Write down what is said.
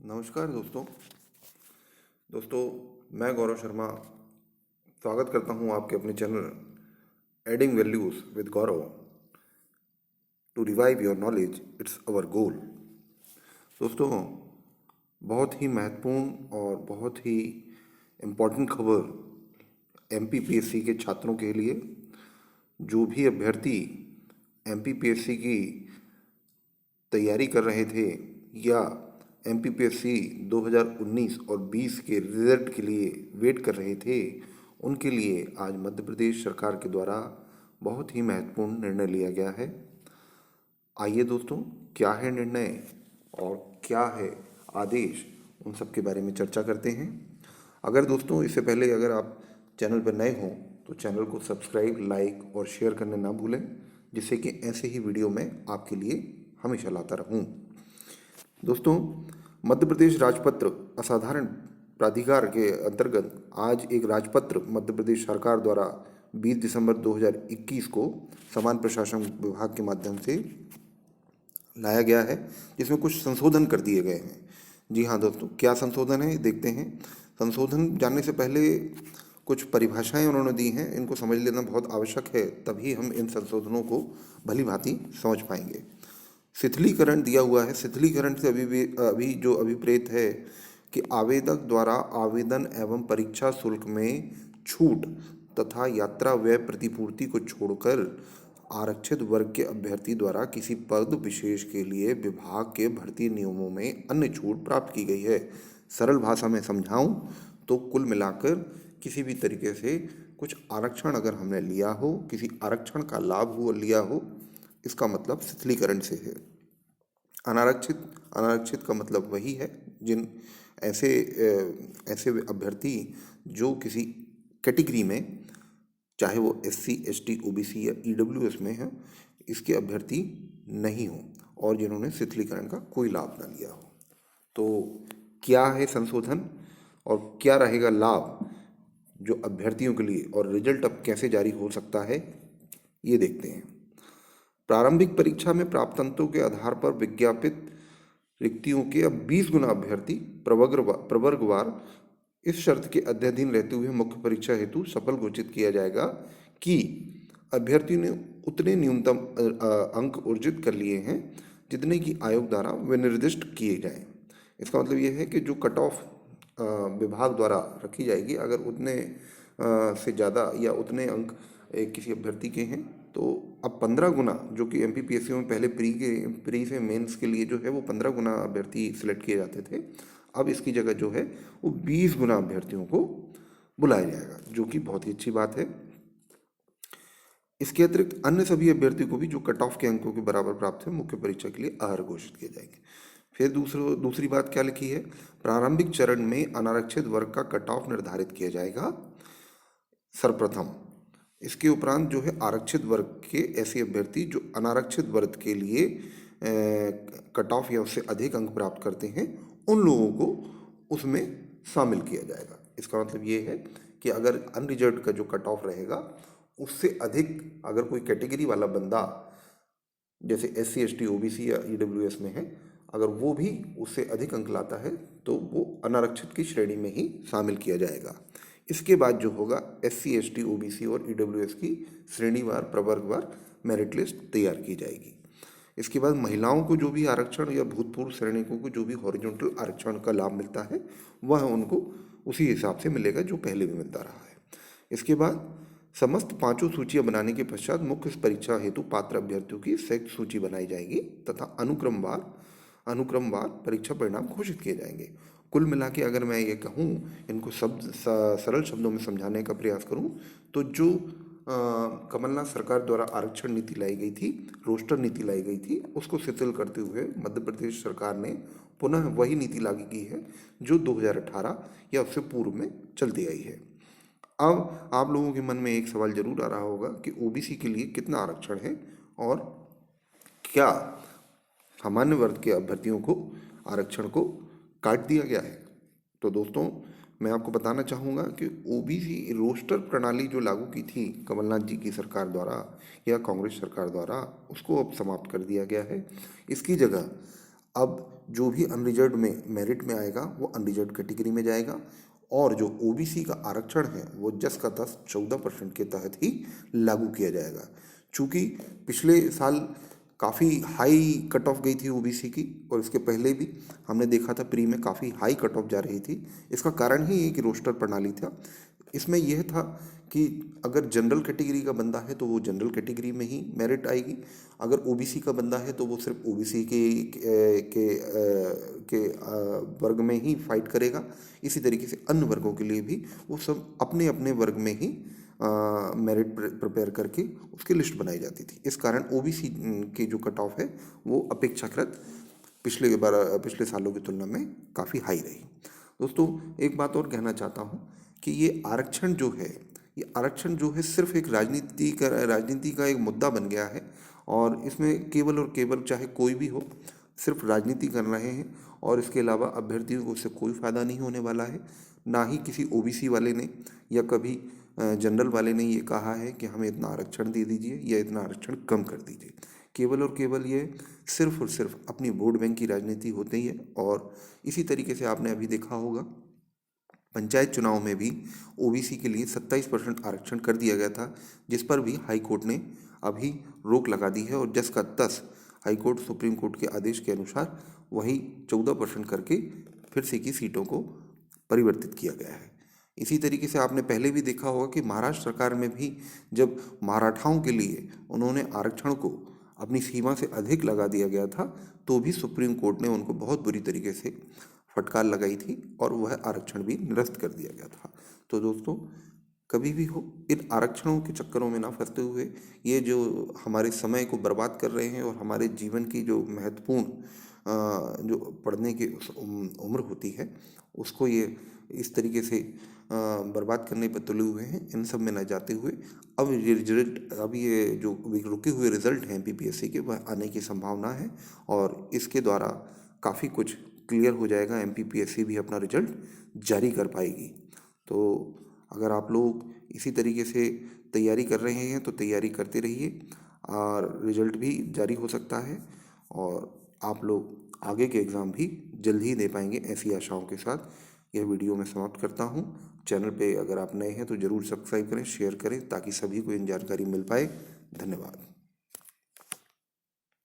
नमस्कार दोस्तों। मैं गौरव शर्मा स्वागत करता हूं आपके अपने channel adding values with Gaurav. To revive your knowledge it's our goal. दोस्तों, बहुत ही महत्वपूर्ण और बहुत ही इम्पोर्टेंट खबर एमपीपीएससी के छात्रों के लिए। जो भी अभ्यर्थी एमपीपीएससी की तैयारी कर रहे थे या एमपीपीएससी 2019 और 20 के रिजल्ट के लिए वेट कर रहे थे, उनके लिए आज मध्य प्रदेश सरकार के द्वारा बहुत ही महत्वपूर्ण निर्णय लिया गया है। आइए दोस्तों, क्या है निर्णय और क्या है आदेश, उन सब के बारे में चर्चा करते हैं। अगर दोस्तों इससे पहले अगर आप चैनल पर नए हों तो चैनल को सब्सक्राइब, लाइक और शेयर करना ना भूलें, जिससे कि ऐसे ही वीडियो मैं आपके लिए हमेशा लाता रहूं। दोस्तों, मध्य प्रदेश राजपत्र असाधारण प्राधिकार के अंतर्गत आज एक राजपत्र मध्य प्रदेश सरकार द्वारा 20 दिसंबर 2021 को समान प्रशासन विभाग के माध्यम से लाया गया है, जिसमें कुछ संशोधन कर दिए गए हैं। जी हाँ दोस्तों, क्या संशोधन है देखते हैं। संशोधन जानने से पहले कुछ परिभाषाएं उन्होंने दी हैं, इनको समझ लेना बहुत आवश्यक है, तभी हम इन संशोधनों को भली भांति समझ पाएंगे। शिथिलीकरण दिया हुआ है। शिथिलीकरण से अभी जो अभिप्रेत है कि आवेदक द्वारा आवेदन एवं परीक्षा शुल्क में छूट तथा यात्रा व्यय प्रतिपूर्ति को छोड़कर आरक्षित वर्ग के अभ्यर्थी द्वारा किसी पद विशेष के लिए विभाग के भर्ती नियमों में अन्य छूट प्राप्त की गई है। सरल भाषा में समझाऊं तो कुल मिलाकर किसी भी तरीके से कुछ आरक्षण अगर हमने लिया हो, किसी आरक्षण का लाभ हुआ लिया हो, इसका मतलब शिथिलीकरण से है। अनारक्षित का मतलब वही है जिन ऐसे अभ्यर्थी जो किसी कैटेगरी में, चाहे वो एससी, एसटी, ओबीसी या ईडब्ल्यूएस में है, इसके अभ्यर्थी नहीं हो और जिन्होंने शिथिलीकरण का कोई लाभ ना लिया हो। तो क्या है संशोधन और क्या रहेगा लाभ जो अभ्यर्थियों के लिए, और रिजल्ट अब कैसे जारी हो सकता है, ये देखते हैं। प्रारंभिक परीक्षा में प्राप्त अंकों के आधार पर विज्ञापित रिक्तियों के अब 20 गुना अभ्यर्थी प्रवर्गवार इस शर्त के अध्ययन रहते हुए मुख्य परीक्षा हेतु सफल घोषित किया जाएगा कि अभ्यर्थी ने उतने न्यूनतम अंक अर्जित कर लिए हैं जितने की आयोग द्वारा विनिर्दिष्ट किए जाएं। इसका मतलब ये है कि जो कट ऑफ विभाग द्वारा रखी जाएगी, अगर उतने से ज़्यादा या उतने अंक किसी अभ्यर्थी के हैं तो अब 15 गुना, जो कि एमपीपीएससी में पहले प्री से मेंस के लिए जो है वो 15 गुना अभ्यर्थी सिलेक्ट किए जाते थे, अब इसकी जगह जो है वो 20 गुना अभ्यर्थियों को बुलाया जाएगा, जो कि बहुत ही अच्छी बात है। इसके अतिरिक्त अन्य सभी अभ्यर्थी को भी जो कट ऑफ के अंकों के बराबर प्राप्त है मुख्य परीक्षा के लिए अर्ह घोषित किए जाएंगे। फिर दूसरी बात क्या लिखी है, प्रारंभिक चरण में अनारक्षित वर्ग का कट ऑफ निर्धारित किया जाएगा सर्वप्रथम। इसके उपरांत जो है आरक्षित वर्ग के ऐसे अभ्यर्थी जो अनारक्षित वर्ग के लिए कट ऑफ या उससे अधिक अंक प्राप्त करते हैं, उन लोगों को उसमें शामिल किया जाएगा। इसका मतलब ये है कि अगर अनरिजर्व्ड का जो कट ऑफ रहेगा उससे अधिक अगर कोई कैटेगरी वाला बंदा जैसे एससी, एसटी, ओबीसी या ईडब्ल्यूएस में है, अगर वो भी उससे अधिक अंक लाता है तो वो अनारक्षित की श्रेणी में ही शामिल किया जाएगा। इसके बाद जो होगा एससी, एसटी, ओबीसी और ईडब्ल्यूएस की श्रेणीवार प्रवर्गवार मेरिट लिस्ट तैयार की जाएगी। इसके बाद महिलाओं को जो भी आरक्षण या भूतपूर्व सैनिकों को जो भी हॉरिजॉन्टल आरक्षण का लाभ मिलता है वह उनको उसी हिसाब से मिलेगा जो पहले भी मिलता रहा है। इसके बाद समस्त पांचों सूचियां बनाने के पश्चात मुख्य परीक्षा हेतु पात्र अभ्यर्थियों की संयुक्त सूची बनाई जाएगी तथा अनुक्रमवार परीक्षा परिणाम घोषित किए जाएंगे। कुल मिला के अगर मैं ये कहूँ, इनको सरल शब्दों में समझाने का प्रयास करूँ तो जो कमलनाथ सरकार द्वारा आरक्षण नीति लाई गई थी, रोस्टर नीति लाई गई थी, उसको शिथिल करते हुए मध्य प्रदेश सरकार ने पुनः वही नीति लागू की है जो 2018 या उससे पूर्व में चलती आई है। अब आप लोगों के मन में एक सवाल जरूर आ रहा होगा कि ओबीसी के लिए कितना आरक्षण है और क्या सामान्य वर्ग के अभ्यर्थियों को आरक्षण को काट दिया गया है। तो दोस्तों, मैं आपको बताना चाहूँगा कि ओबीसी रोस्टर प्रणाली जो लागू की थी कमलनाथ जी की सरकार द्वारा या कांग्रेस सरकार द्वारा, उसको अब समाप्त कर दिया गया है। इसकी जगह अब जो भी अनरिजर्व में मेरिट में आएगा वो अनरिजर्व कैटेगरी में जाएगा, और जो ओबीसी का आरक्षण है वो जस का तस 14% के तहत ही लागू किया जाएगा। चूँकि पिछले साल काफ़ी हाई कट ऑफ गई थी ओबीसी की, और इसके पहले भी हमने देखा था प्री में काफ़ी हाई कट ऑफ जा रही थी। इसका कारण ही एक रोस्टर प्रणाली था। इसमें यह था कि अगर जनरल कैटेगरी का बंदा है तो वो जनरल कैटेगरी में ही मेरिट आएगी, अगर ओबीसी का बंदा है तो वो सिर्फ ओबीसी के वर्ग में ही फाइट करेगा। इसी तरीके से अन्य वर्गों के लिए भी वो सब अपने अपने वर्ग में ही मेरिट प्रिपेयर करके उसकी लिस्ट बनाई जाती थी। इस कारण ओबीसी की जो कट ऑफ है वो अपेक्षाकृत पिछले सालों की तुलना में काफ़ी हाई रही। दोस्तों, एक बात और कहना चाहता हूँ कि ये आरक्षण जो है सिर्फ एक राजनीति का एक मुद्दा बन गया है, और इसमें केवल और केवल चाहे कोई भी हो सिर्फ राजनीति कर रहे हैं, और इसके अलावा अभ्यर्थियों को उससे कोई फ़ायदा नहीं होने वाला है। ना ही किसी ओबीसी वाले ने या कभी जनरल वाले ने ये कहा है कि हमें इतना आरक्षण दे दीजिए या इतना आरक्षण कम कर दीजिए। केवल और केवल ये सिर्फ और सिर्फ अपनी वोट बैंक की राजनीति होती है। और इसी तरीके से आपने अभी देखा होगा पंचायत चुनाव में भी ओबीसी के लिए 27% आरक्षण कर दिया गया था, जिस पर भी हाई कोर्ट ने अभी रोक लगा दी है, और जस का तस हाई कोर्ट सुप्रीम कोर्ट के आदेश के अनुसार वही 14% करके फिर से की सीटों को परिवर्तित किया गया है। इसी तरीके से आपने पहले भी देखा होगा कि महाराष्ट्र सरकार में भी जब मराठाओं के लिए उन्होंने आरक्षण को अपनी सीमा से अधिक लगा दिया गया था, तो भी सुप्रीम कोर्ट ने उनको बहुत बुरी तरीके से फटकार लगाई थी और वह आरक्षण भी निरस्त कर दिया गया था। तो दोस्तों, कभी भी हो इन आरक्षणों के चक्करों में ना फंसते हुए, ये जो हमारे समय को बर्बाद कर रहे हैं और हमारे जीवन की जो महत्वपूर्ण जो पढ़ने की उम्र होती है उसको ये इस तरीके से बर्बाद करने पर तुले हुए हैं, इन सब में न जाते हुए अब ये जो रुके हुए रिजल्ट हैं एमपीपीएससी के, वह आने की संभावना है, और इसके द्वारा काफ़ी कुछ क्लियर हो जाएगा। एमपीपीएससी भी अपना रिजल्ट जारी कर पाएगी। तो अगर आप लोग इसी तरीके से तैयारी कर रहे हैं तो तैयारी करते रहिए, और रिजल्ट भी जारी हो सकता है, और आप लोग आगे के एग्ज़ाम भी जल्द ही दे पाएंगे, ऐसी आशाओं के साथ यह वीडियो मैं समाप्त करता हूँ। चैनल पे अगर आप नए हैं तो ज़रूर सब्सक्राइब करें, शेयर करें, ताकि सभी को इन जानकारी मिल पाए। धन्यवाद।